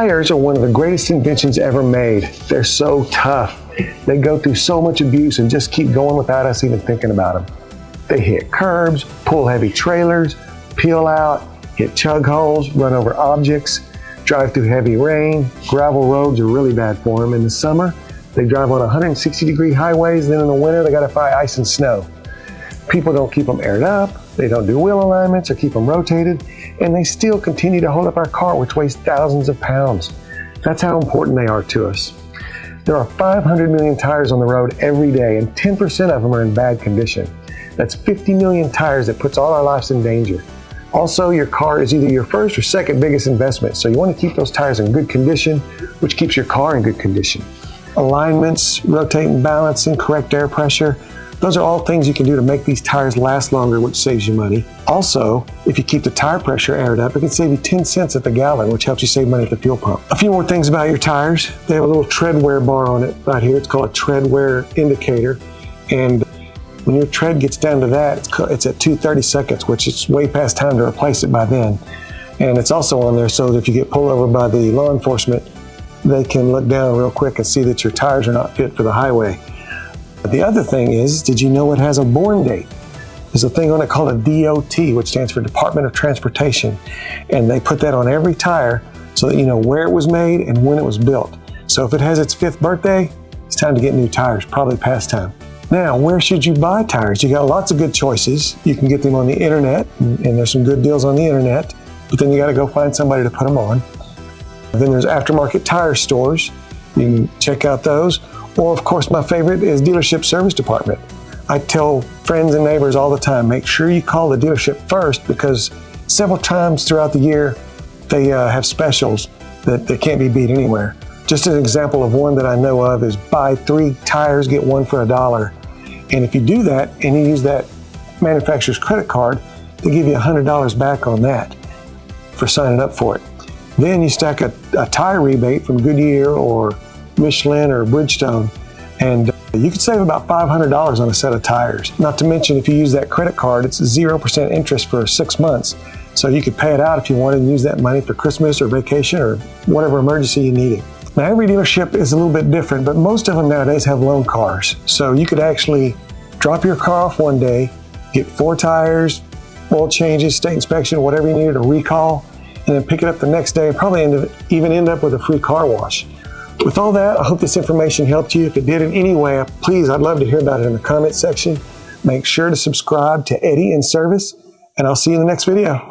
Tires are one of the greatest inventions ever made. They're so tough. They go through so much abuse and just keep going without us even thinking about them. They hit curbs, pull heavy trailers, peel out, hit chug holes, run over objects, drive through heavy rain. Gravel roads are really bad for them. In the summer, they drive on 160-degree highways. Then in the winter, they got to fight ice and snow. People don't keep them aired up. They don't do wheel alignments or keep them rotated. And they still continue to hold up our car, which weighs thousands of pounds. That's how important they are to us. There are 500 million tires on the road every day, and 10% of them are in bad condition. That's 50 million tires that puts all our lives in danger. Also, your car is either your first or second biggest investment, so you want to keep those tires in good condition, which keeps your car in good condition. Alignments, rotating, balancing, correct air pressure, those are all things you can do to make these tires last longer, which saves you money. Also, if you keep the tire pressure aired up, it can save you 10 cents at the gallon, which helps you save money at the fuel pump. A few more things about your tires. They have a little tread wear bar on it right here. It's called a tread wear indicator. And when your tread gets down to that, it's at 230 seconds, which is way past time to replace it by then. And it's also on there so that if you get pulled over by the law enforcement, they can look down real quick and see that your tires are not fit for the highway. The other thing is, did you know it has a born date? There's a thing on it called a DOT, which stands for Department of Transportation. And they put that on every tire so that you know where it was made and when it was built. So if it has its 5th birthday, it's time to get new tires, probably past time. Now, where should you buy tires? You got lots of good choices. You can get them on the internet, and there's some good deals on the internet, but then you got to go find somebody to put them on. Then there's aftermarket tire stores. You can check out those. Or of course, my favorite is dealership service department. I tell friends and neighbors all the time, make sure you call the dealership first, because several times throughout the year, they have specials that can't be beat anywhere. Just an example of one that I know of is buy 3 tires, get 1 for $1. And if you do that and you use that manufacturer's credit card, they give you $100 back on that for signing up for it. Then you stack a tire rebate from Goodyear or Michelin or Bridgestone, and you could save about $500 on a set of tires. Not to mention, if you use that credit card, it's 0% interest for 6 months. So you could pay it out if you wanted and use that money for Christmas or vacation or whatever emergency you needed. Now, every dealership is a little bit different, but most of them nowadays have loan cars. So you could actually drop your car off one day, get 4 tires, oil changes, state inspection, whatever you needed, a recall, and then pick it up the next day and probably even end up with a free car wash. With all that, I hope this information helped you. If it did in any way, please, I'd love to hear about it in the comment section. Make sure to subscribe to Eddie in Service, and I'll see you in the next video.